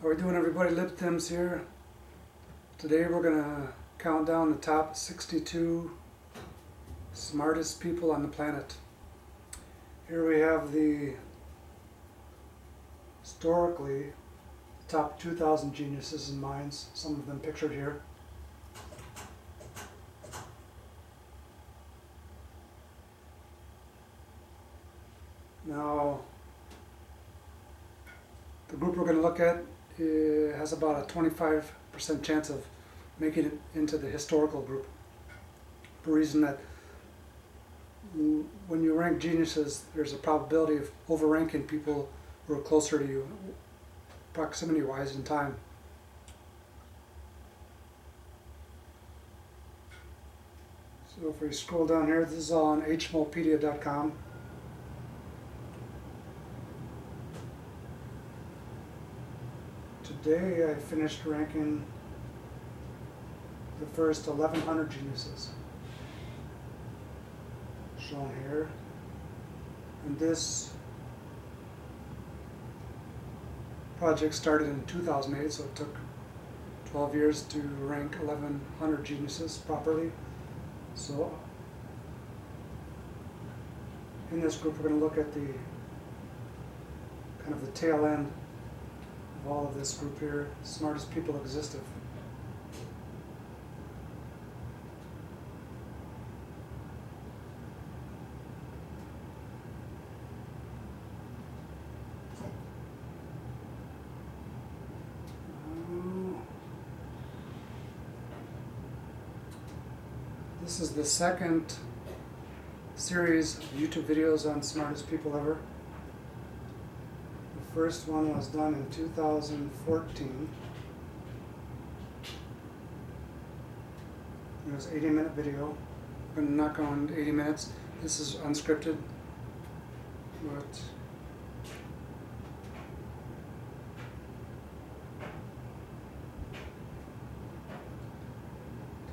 How are we doing, everybody? Lip Tims here. Today we're going to count down the top 62 smartest people on the planet. Here we have the historically top 2,000 geniuses and minds, some of them pictured here. Now, the group we're going to look at has about a 25% chance of making it into the historical group. For the reason that when you rank geniuses, there's a probability of overranking people who are closer to you, proximity-wise in time. So if we scroll down here, this is all on hmopedia.com. Today I finished ranking the first 1,100 geniuses shown here, and this project started in 2008, so it took 12 years to rank 1,100 geniuses properly. So in this group we're going to look at the kind of the tail end of all of this group here, smartest people existive. This is the second series of YouTube videos on smartest people ever. The first one was done in 2014. It was an 80-minute video. I'm going to not go on 80 minutes. This is unscripted, but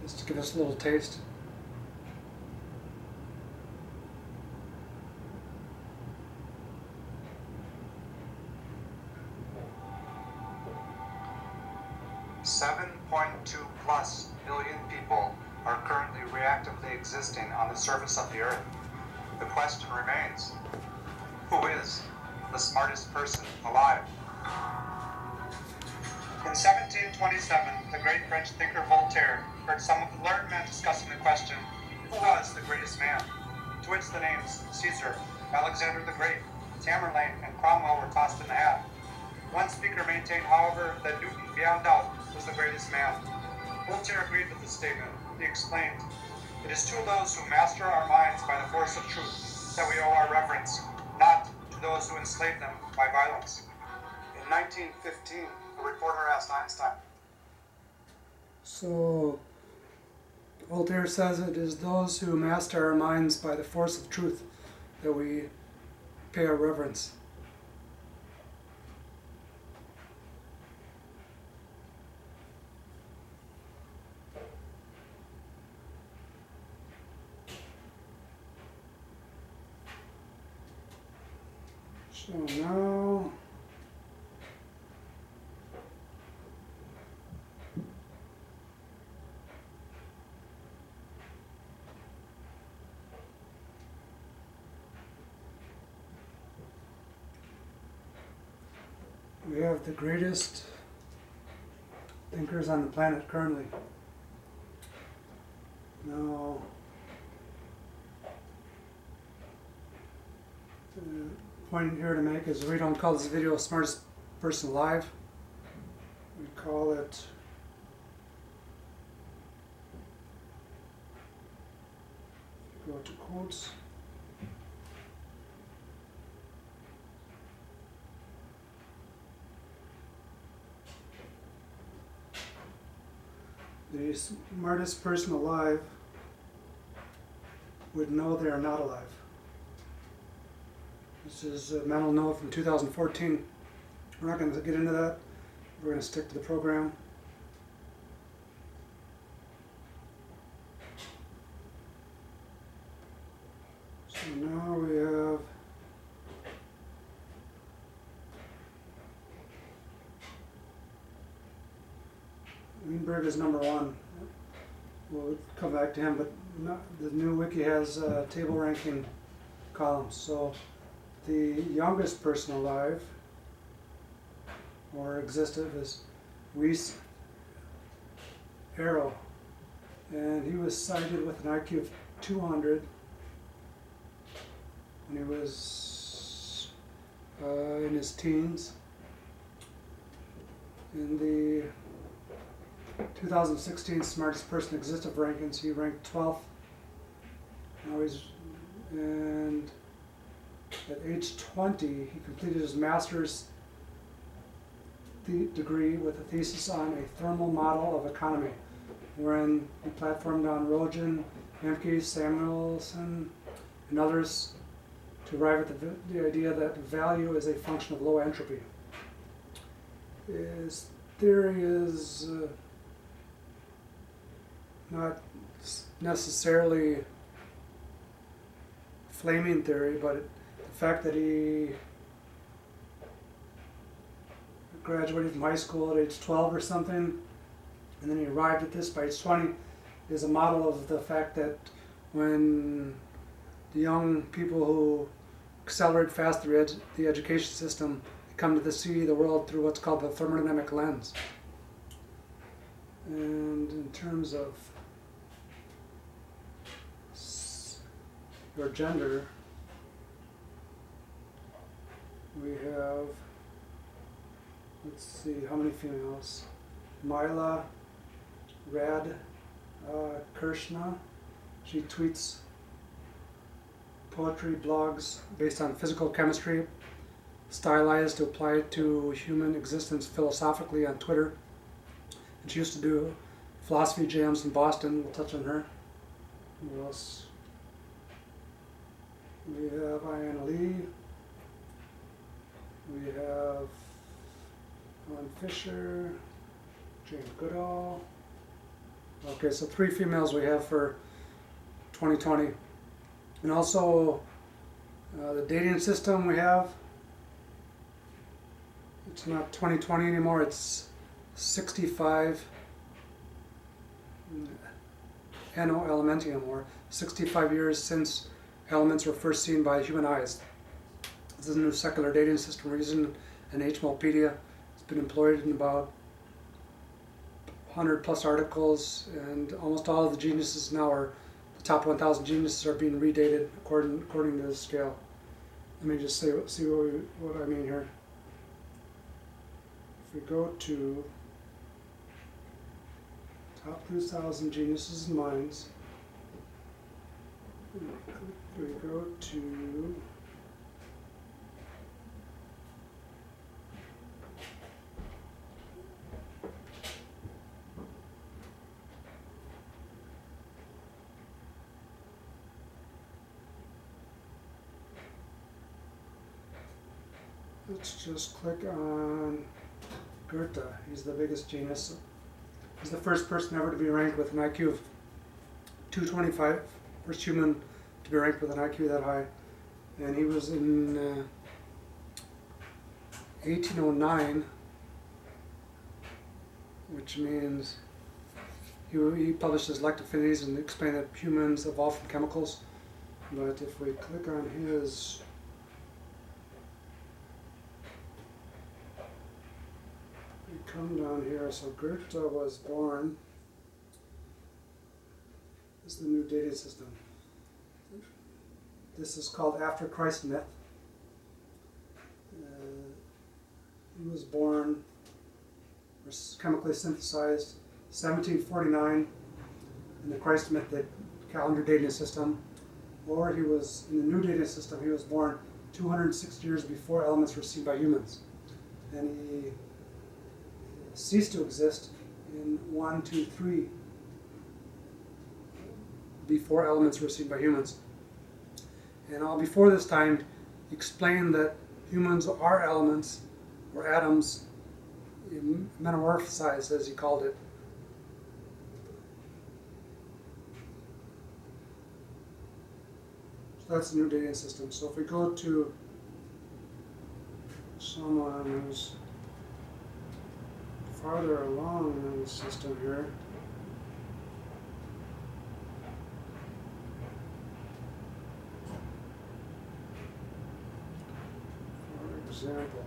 just to give us a little taste. +7.2 billion people are currently reactively existing on the surface of the Earth. The question remains, who is the smartest person alive? In 1727, the great French thinker Voltaire heard some of the learned men discussing the question, who was the greatest man? To which the names Caesar, Alexander the Great, Tamerlane, and Cromwell were tossed in the hat. One speaker maintained, however, that Newton, beyond doubt, was the greatest man. Voltaire agreed with this statement. He explained, "It is to those who master our minds by the force of truth that we owe our reverence, not to those who enslave them by violence." In 1915, a reporter asked Einstein. So, Voltaire says it is those who master our minds by the force of truth that we pay our reverence. So now we have the greatest thinkers on the planet currently. Now, the point here to make is we don't call this video smartest person alive. We call it go to quotes. The smartest person alive would know they are not alive. This is a mental note from 2014. We're not going to get into that. We're going to stick to the program. So now we have Greenberg is number one. We'll come back to him, but the new wiki has table ranking columns. So the youngest person alive, or Existive, is Reese Arrow, and he was cited with an IQ of 200 when he was in his teens. In the 2016 Smartest Person Existive rankings, he ranked 12th. And at age 20, he completed his master's degree with a thesis on a thermal model of economy, wherein he platformed on Rogan, Hemke, Samuelson, and others to arrive at the idea that value is a function of low entropy. His theory is not necessarily flaming theory, but the fact that he graduated from high school at age 12 or something, and then he arrived at this by age 20, is a model of the fact that when the young people who accelerate fast through the education system come to see the world through what's called the thermodynamic lens. And in terms of your gender, we have, let's see, how many females? Myla Rad Kirshna. She tweets poetry blogs based on physical chemistry, stylized to apply it to human existence philosophically on Twitter. And she used to do philosophy jams in Boston. We'll touch on her. Who else? We have Ayanna Lee. We have Helen Fisher, Jane Goodall. Okay, so 3 females we have for 2020. And also the dating system we have, it's not 2020 anymore, it's 65 Anno Elementium, or 65 years since elements were first seen by human eyes. This is a new secular dating system reason in HMOpedia. It's been employed in about 100 plus articles, and almost all of the geniuses now are, the top 1,000 geniuses are being redated according to this scale. Let me just see what I mean here. If we go to top 2,000 geniuses and minds, we go to let's just click on Goethe. He's the biggest genius. He's the first person ever to be ranked with an IQ of 225. First human to be ranked with an IQ that high. And he was in 1809, which means he published his Lecture Affinities and explained that humans evolved from chemicals. But if we click on his come down here, so Goethe was born. This is the new dating system. This is called After Christ myth. He was born, or chemically synthesized, 1749 in the Christ myth, the calendar dating system, or he was in the new dating system. He was born 206 years before elements were seen by humans, and he ceased to exist in 1, 2, 3 before elements were seen by humans. And all before this time, he explained that humans are elements, or atoms, metamorphosized, as he called it. So that's the new dating system. So if we go to someone who's farther along in the system here. For example,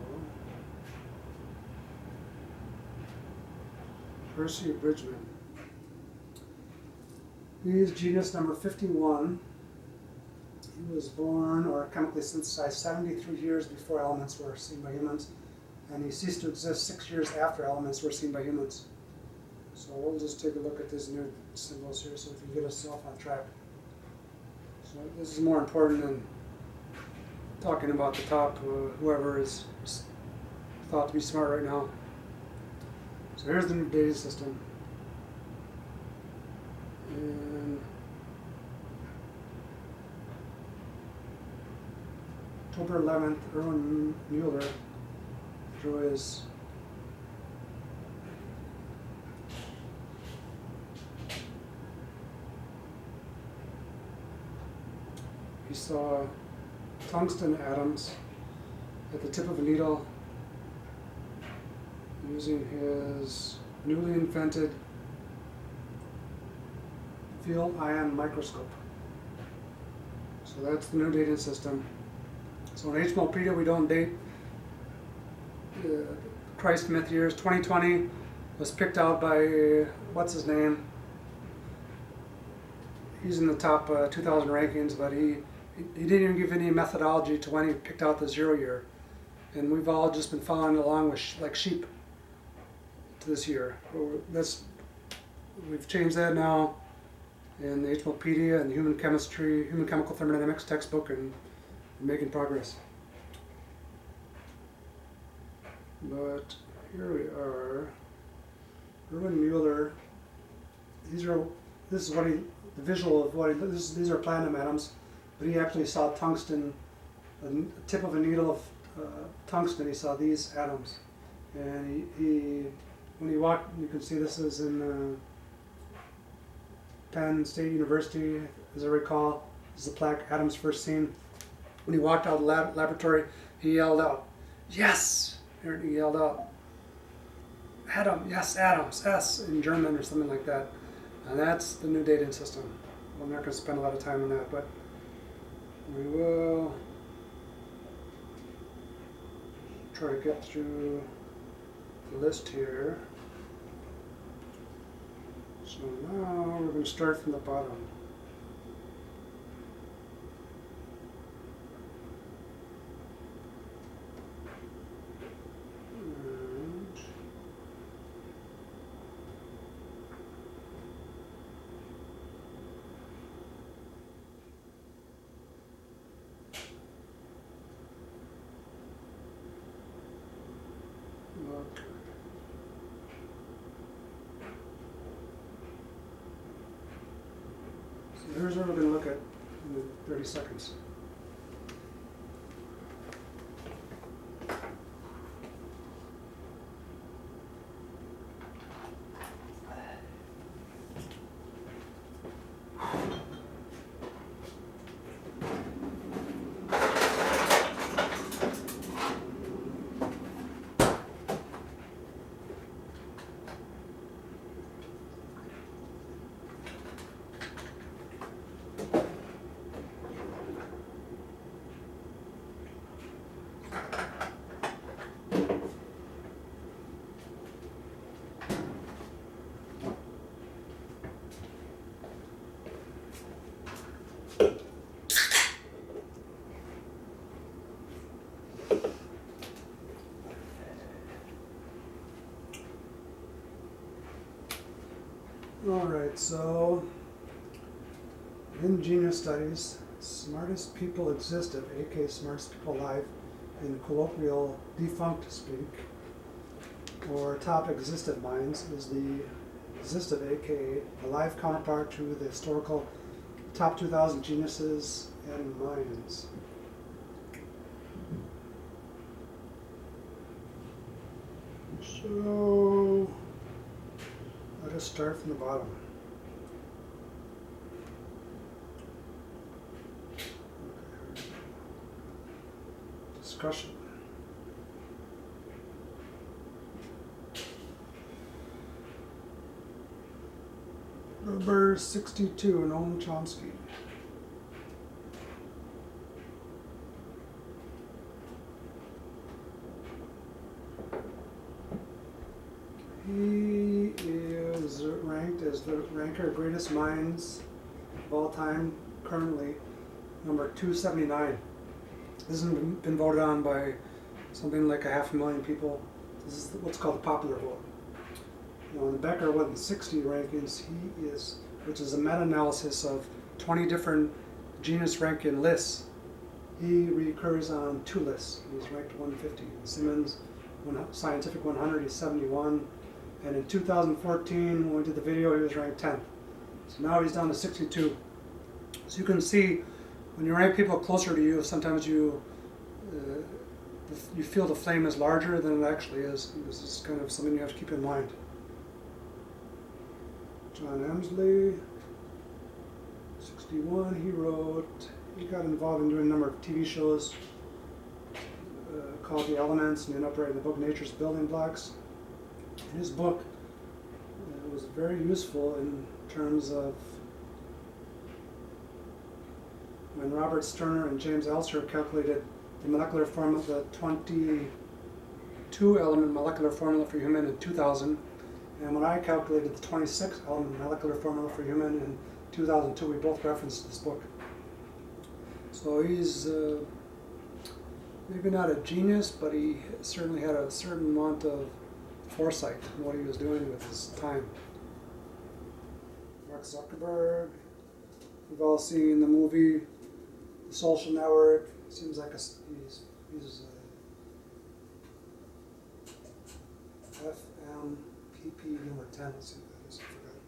Percy Bridgeman. He is genus number 51. He was born or chemically synthesized 73 years before elements were seen by humans, and he ceased to exist 6 years after elements were seen by humans. So we'll just take a look at these new symbols here so we can get ourselves on track. So this is more important than talking about the top, whoever is thought to be smart right now. So here's the new data system. And October 11th, Erwin Mueller drew his he saw tungsten atoms at the tip of a needle using his newly invented field ion microscope. So that's the new dating system. So in HMOpedia we don't date Christ myth years. 2020 was picked out by, what's his name? He's in the top 2,000 rankings, but he didn't even give any methodology to when he picked out the 0 year. And we've all just been following along with like sheep to this year. We've changed that now in the HMOpedia and the Human Chemical Thermodynamics textbook, and we're making progress. But here we are. Erwin Mueller. This is what the visual of what these are platinum atoms, but he actually saw tungsten, the tip of a needle of tungsten. He saw these atoms, and he when he walked, you can see this is in Penn State University, as I recall. This is the plaque atoms first seen. When he walked out of the laboratory, he yelled out, "Yes!" He yelled out, "Atom, yes, atoms, S," in German or something like that. And that's the new dating system. I'm not going to spend a lot of time on that, but we will try to get through the list here. So now we're going to start from the bottom. Okay. So here's what we're going to look at in 30 seconds. Alright, so in genius studies, smartest people existive, aka smartest people alive, in colloquial defunct speak, or top existive minds, is the existive, aka the live counterpart to the historical top 2,000 geniuses and minds. So let us start from the bottom. Discussion. Number 62, Noam Chomsky. He is ranked as the ranker of greatest minds of all time, currently number 279. This has been voted on by something like 500,000 people. This is what's called the popular vote. Now, in the Becker 160 rankings, he is, which is a meta-analysis of 20 different genus ranking lists. He recurs on 2 lists. He's ranked 150. In Simmons Scientific 100, he's 71. And in 2014, when we did the video, he was ranked 10th. So now he's down to 62. So you can see, when you rank people closer to you, sometimes you feel the flame is larger than it actually is. This is kind of something you have to keep in mind. John Emsley, 61, he got involved in doing a number of TV shows called The Elements, and ended up writing the book Nature's Building Blocks. And his book was very useful in terms of when Robert Sterner and James Altucher calculated the molecular formula, the 22 element molecular formula for human in 2000, and when I calculated the 26 element molecular formula for human in 2002, we both referenced this book. So he's maybe not a genius, but he certainly had a certain amount of foresight in what he was doing with his time. Mark Zuckerberg, we've all seen the movie The Social Network. Seems like he's FMPP number 10. Let's see what that is. I forgot.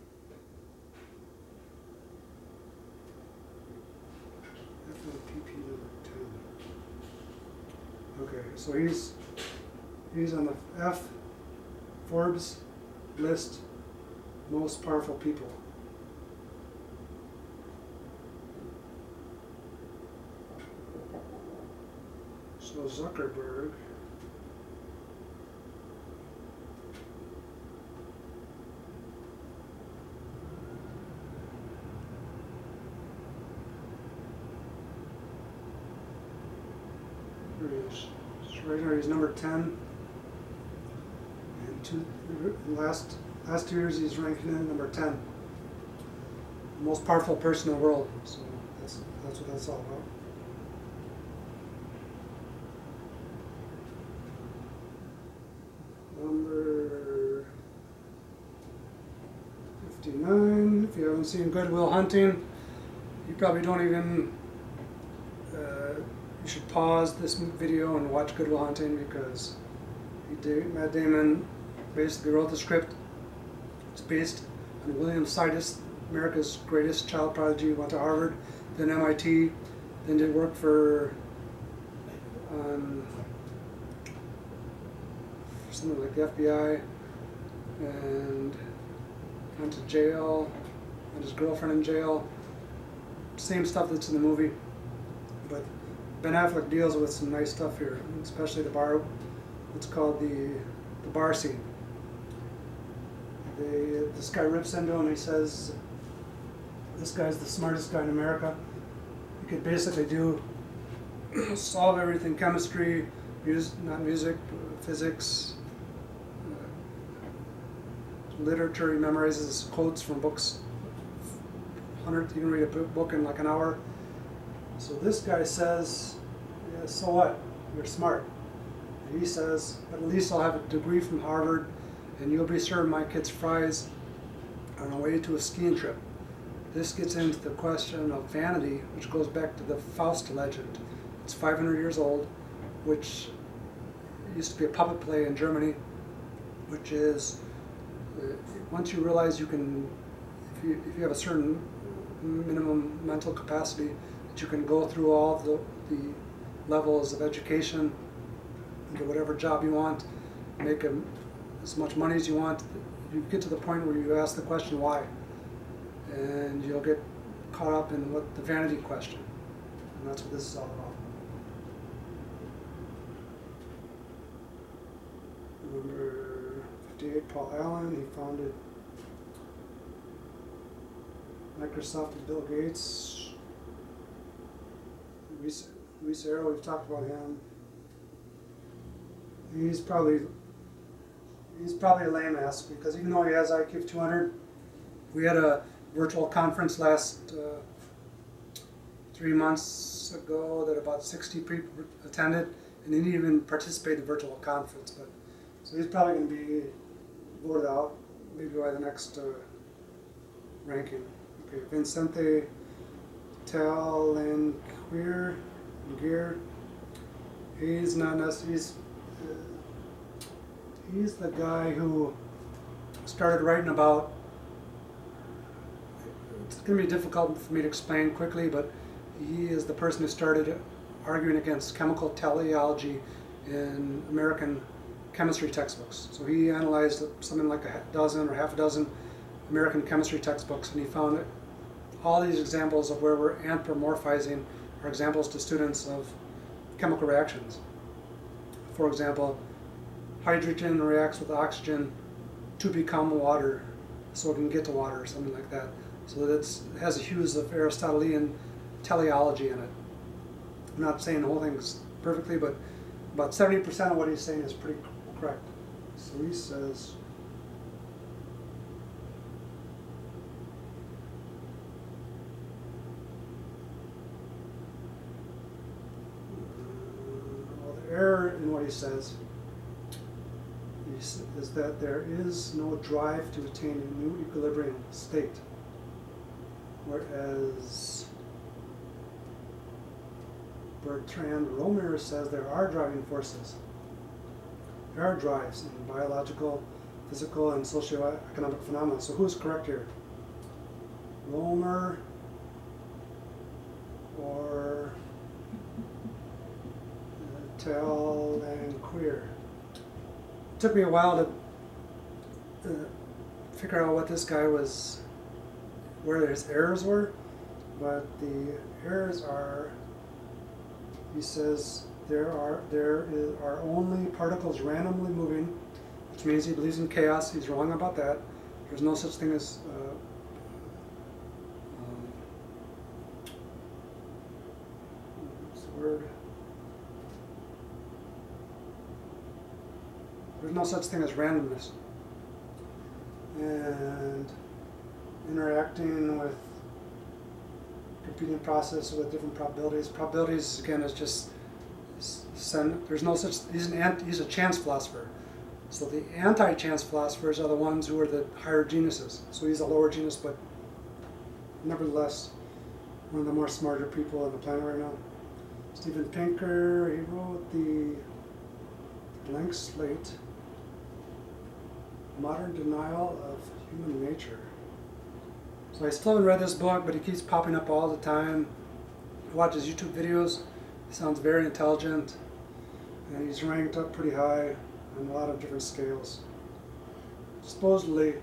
FMPP number 10. Okay, so he's on the Forbes list most powerful people. So Zuckerberg, here he is. So right here he's number 10. Last 2 years he's ranking in number 10. The most powerful person in the world. So that's what that's all about. Number 59. If you haven't seen Goodwill Hunting, you probably don't even you should pause this video and watch Goodwill Hunting, because Matt Damon basically wrote the script. It's based on William Sidis, America's greatest child prodigy. Went to Harvard, then MIT, then did work for something like the FBI, and went to jail, and his girlfriend in jail. Same stuff that's in the movie, but Ben Affleck deals with some nice stuff here, especially the bar. It's called the bar scene. This guy rips into him and he says, this guy's the smartest guy in America. He could basically solve everything: chemistry, not music, physics, literature. He memorizes quotes from books. You can read a book in like an hour. So this guy says, yeah, so what? You're smart. And he says, but at least I'll have a degree from Harvard, and you'll be serving my kids fries on our way to a skiing trip. This gets into the question of Vanity, which goes back to the Faust legend. It's 500 years old, which used to be a puppet play in Germany, which is, once you realize you can, if you have a certain minimum mental capacity, that you can go through all the levels of education, into whatever job you want, make as much money as you want, you get to the point where you ask the question why, and you'll get caught up in what the vanity question, and that's what this is all about. Number 58, Paul Allen. He founded Microsoft and Bill Gates. Luis Arrow, we've talked about him. He's probably a lame ass, because even though he has IQ of 200, we had a virtual conference last 3 months ago that about 60 people attended, and he didn't even participate in the virtual conference. But so he's probably going to be voted out maybe by the next ranking. Okay, Vincente Gera. He's not necessarily. He's the guy who started writing about. It's going to be difficult for me to explain quickly, but he is the person who started arguing against chemical teleology in American chemistry textbooks. So he analyzed something like a dozen or half a dozen American chemistry textbooks, and he found that all these examples of where we're anthropomorphizing are examples to students of chemical reactions. For example, hydrogen reacts with oxygen to become water, so it can get to water, or something like that. So that it has hues of Aristotelian teleology in it. I'm not saying the whole thing's perfectly, but about 70% of what he's saying is pretty correct. So he says, the error in what he says is that there is no drive to attain a new equilibrium state, whereas Bertrand Romer says there are driving forces. There are drives in biological, physical, and socioeconomic phenomena. So who's correct here? Romer or Tell and Queer? It took me a while to figure out what this guy was, where his errors were, but the errors are, he says, there are only particles randomly moving, which means he believes in chaos. He's wrong about that. There's no such thing as what's the word? There's no such thing as randomness. And interacting with competing process with different probabilities. Probabilities, again, is just there's no such. He's a chance philosopher. So the anti-chance philosophers are the ones who are the higher geniuses. So he's a lower genius, but nevertheless, one of the more smarter people on the planet right now. Steven Pinker, he wrote the Blank Slate, Modern Denial of Human Nature. So I still haven't read this book, but he keeps popping up all the time. I watch his YouTube videos. He sounds very intelligent, and he's ranked up pretty high on a lot of different scales. Supposedly,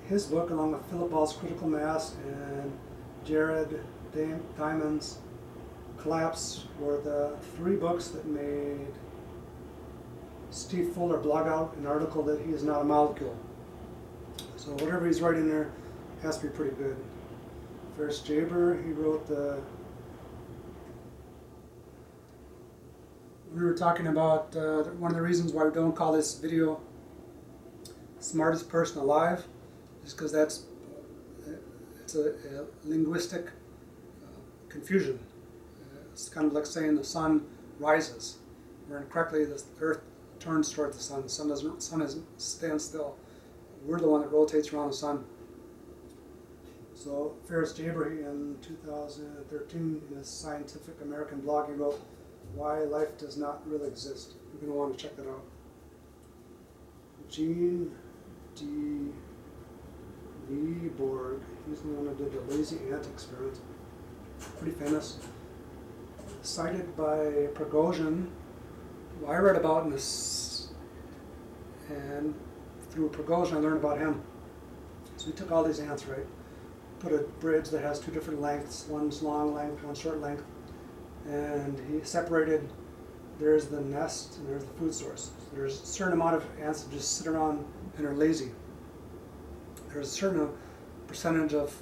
his book, along with Philip Ball's Critical Mass and Jared Diamond's Collapse, were the 3 books that made Steve Fuller blog out an article that he is not a molecule. So whatever he's writing there has to be pretty good. Ferris Jaber, he wrote the... We were talking about one of the reasons why we don't call this video Smartest Person Alive is because it's a linguistic confusion. It's kind of like saying the sun rises, where incorrectly the earth turns toward the sun. The sun doesn't stand still. We're the one that rotates around the sun. So Ferris Jaber, in 2013, in his Scientific American blog, he wrote, "Why Life Does Not Really Exist." You're going to want to check that out. Gene D Borg, he's the one who did the lazy ant experiment. Pretty famous. Cited by Prigozhin, who I read about in this, and through Prigozhin I learned about him. So he took all these ants, right? Put a bridge that has 2 different lengths, one's long length, one's short length, and he separated, there's the nest and there's the food source. So there's a certain amount of ants that just sit around and are lazy. There's a certain percentage of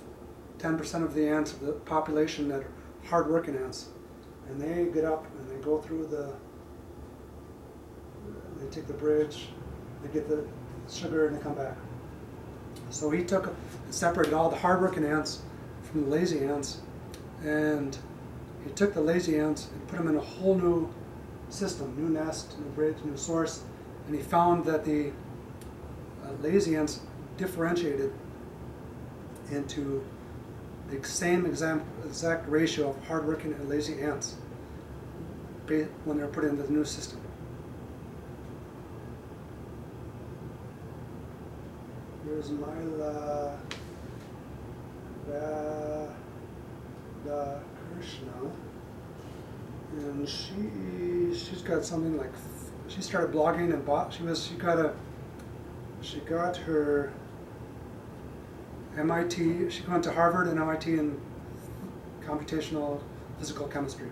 10% of the ants of the population that are hard-working ants, and they get up and they go through they take the bridge, they get the sugar, and they come back. So he took and separated all the hard-working ants from the lazy ants, and he took the lazy ants and put them in a whole new system, new nest, new bridge, new source, and he found that the lazy ants differentiated into the same exact ratio of hardworking and lazy ants when they're put into the new system. Here's Myla Krishna, and she's got something like, she started blogging and she got her MIT, she went to Harvard and MIT in computational physical chemistry.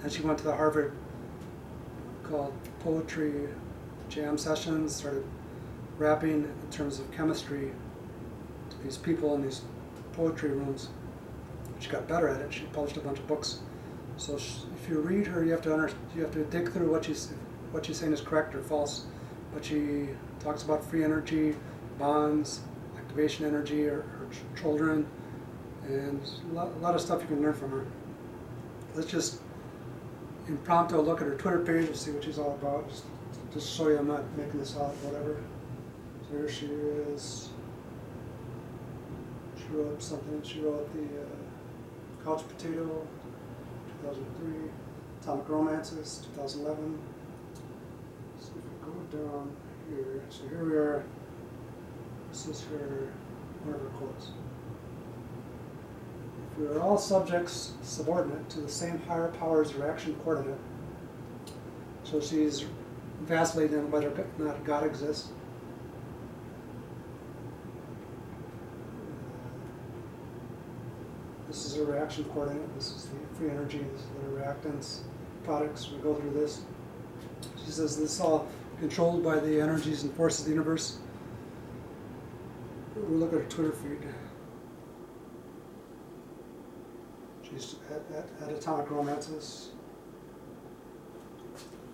And she went to the Harvard called Poetry Jam Sessions, started rapping in terms of chemistry to these people in these poetry rooms. She got better at it. She published a bunch of books. So if you read her, you have to dig through what she's saying is correct or false. But she talks about free energy, bonds, activation energy, or children, and a lot of stuff you can learn from her. Let's just impromptu look at her Twitter page and see what she's all about. Just show you I'm not making this up, whatever. So here she is. She wrote something. She wrote the Couch Potato, 2003, Atomic Romances, 2011. So if we go down here, so here we are. This is one of her quotes. If we are all subjects subordinate to the same higher power's reaction coordinate, so she's vacillating on whether or not God exists. This is a reaction coordinate. This is the free energy. This is the reactants, products. We go through this. She says this is all controlled by the energies and forces of the universe. We'll look at her Twitter feed. She's at Atomic Romances.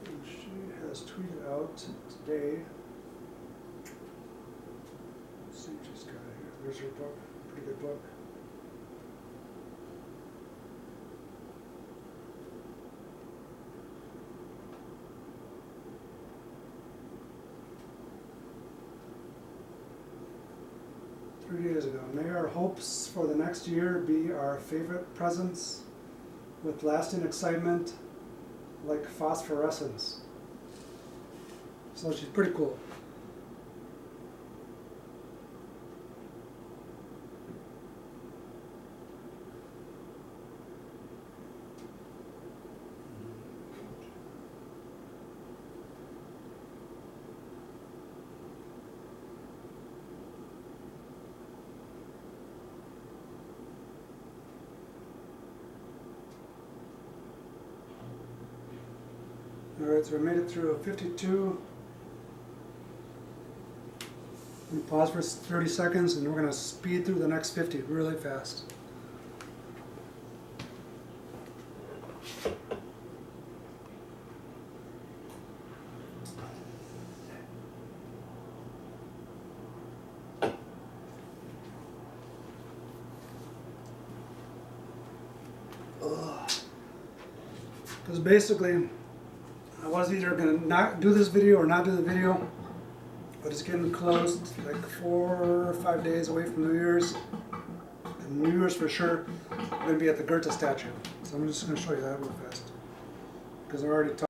And she has tweeted out today. Let's see what she's got here. There's her book. Pretty good book. Days ago. May our hopes for the next year be our favorite presents with lasting excitement like phosphorescence. So she's pretty cool. Alright, so we made it through 52. We pause for 30 seconds and we're going to speed through the next 50 really fast. Because basically, I was either going to not do this video or not do the video, but it's getting close, like 4 or 5 days away from New Year's. And New Year's for sure, I'm going to be at the Goethe statue. So I'm just going to show you that real fast. Because I already talked.